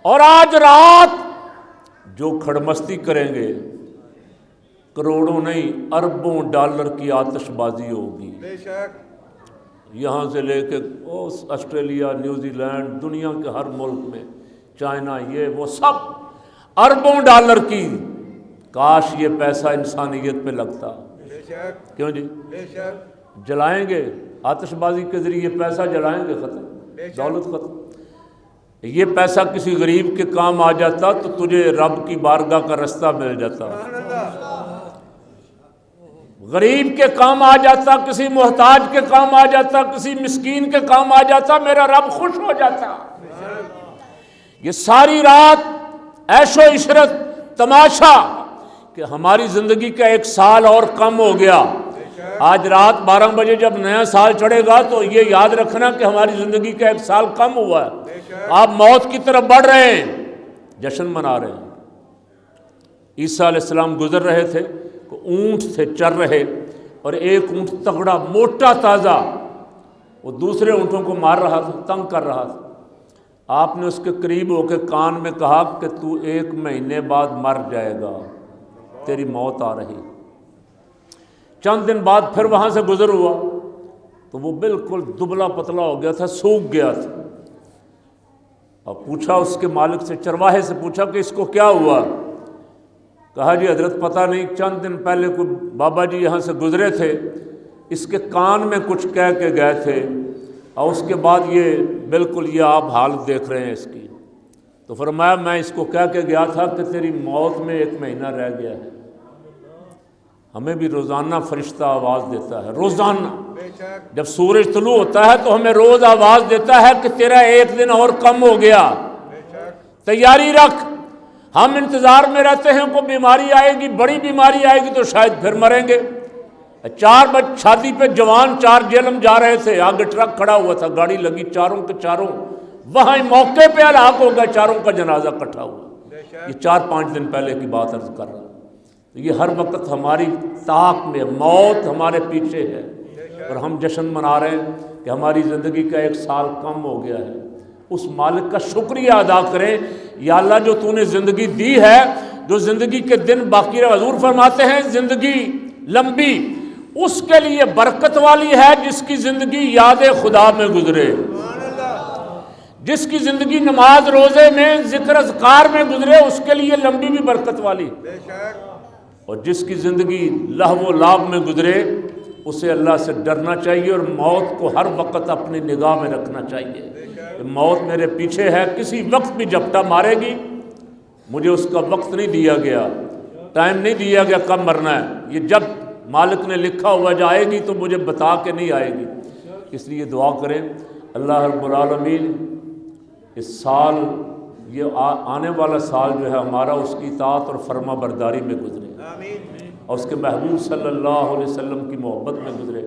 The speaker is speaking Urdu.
اور آج رات جو کھڑمستی کریں گے کروڑوں نہیں اربوں ڈالر کی آتش بازی ہوگی، بے شک یہاں سے لے کے آسٹریلیا، نیوزی لینڈ، دنیا کے ہر ملک میں، چائنا، یہ وہ سب اربوں ڈالر کی۔ کاش یہ پیسہ انسانیت پہ لگتا۔ بے شک کیوں جی؟ بے شک جلائیں گے آتش بازی کے ذریعے، پیسہ جلائیں گے، بے ختم، شک۔ دولت ختم۔ یہ پیسہ کسی غریب کے کام آ جاتا تو تجھے رب کی بارگاہ کا رستہ مل جاتا، سبحان اللہ۔ غریب کے کام آ جاتا، کسی محتاج کے کام آ جاتا، کسی مسکین کے کام آ جاتا، میرا رب خوش ہو جاتا۔ یہ ساری رات عیش و عشرت، تماشا کہ ہماری زندگی کا 1 سال اور کم ہو گیا۔ آج رات 12 بجے جب نیا سال چڑھے گا تو یہ یاد رکھنا کہ ہماری زندگی کا 1 سال کم ہوا ہے، آپ موت کی طرف بڑھ رہے ہیں، جشن منا رہے ہیں۔ عیسیٰ علیہ السلام گزر رہے تھے، اونٹ تھے چر رہے، اور ایک اونٹ تگڑا موٹا تازہ وہ دوسرے اونٹوں کو مار رہا تھا، تنگ کر رہا تھا۔ آپ نے اس کے قریب ہو کے کان میں کہا کہ تو 1 مہینے بعد مر جائے گا، تیری موت آ رہی۔ چند دن بعد پھر وہاں سے گزر ہوا تو وہ بالکل دبلا پتلا ہو گیا تھا، سوکھ گیا تھا۔ اب پوچھا اس کے مالک سے، چرواہے سے پوچھا کہ اس کو کیا ہوا؟ کہا جی حضرت پتہ نہیں، چند دن پہلے کوئی بابا جی یہاں سے گزرے تھے، اس کے کان میں کچھ کہہ کے گئے تھے، اور اس کے بعد یہ بالکل یہ آپ حالت دیکھ رہے ہیں اس کی۔ تو فرمایا میں اس کو کہہ کے گیا تھا کہ تیری موت میں 1 مہینہ رہ گیا ہے۔ ہمیں بھی روزانہ فرشتہ آواز دیتا ہے، روزانہ جب سورج طلوع ہوتا ہے تو ہمیں روز آواز دیتا ہے کہ تیرا 1 دن اور کم ہو گیا، تیاری رکھ۔ ہم انتظار میں رہتے ہیں کوئی بیماری آئے گی، بڑی بیماری آئے گی تو شاید پھر مریں گے۔ 4 شادی پہ جوان 4 جہلم جا رہے تھے، آگے ٹرک کھڑا ہوا تھا، گاڑی لگی، چاروں کے چاروں وہاں موقع پہ ہلاک ہو گئے، چاروں کا جنازہ اکٹھا ہوا۔ یہ 4-5 دن پہلے کی بات عرض کر رہا ہوں۔ یہ ہر وقت ہماری طاق میں موت ہمارے پیچھے ہے، اور ہم جشن منا رہے ہیں کہ ہماری زندگی کا 1 سال کم ہو گیا ہے۔ اس مالک کا شکریہ ادا کریں، یا اللہ جو تو نے زندگی دی ہے، جو زندگی کے دن باقی رہے، حضور فرماتے ہیں زندگی لمبی اس کے لیے برکت والی ہے جس کی زندگی یاد خدا میں گزرے، جس کی زندگی نماز روزے میں ذکر اذکار میں گزرے، اس کے لیے لمبی بھی برکت والی، اور جس کی زندگی لہو و لعب میں گزرے اسے اللہ سے ڈرنا چاہیے، اور موت کو ہر وقت اپنی نگاہ میں رکھنا چاہیے کہ موت میرے پیچھے ہے، کسی وقت بھی جھپٹا مارے گی، مجھے اس کا وقت نہیں دیا گیا، ٹائم نہیں دیا گیا کب مرنا ہے، یہ جب مالک نے لکھا ہوا جائے گی تو مجھے بتا کے نہیں آئے گی۔ اس لیے دعا کریں اللہ رب العالمین اس سال، یہ آنے والا سال جو ہے ہمارا، اس کی اطاعت اور فرما برداری میں گزرے، اور اس کے محبوب صلی اللہ علیہ وسلم کی محبت میں گزرے۔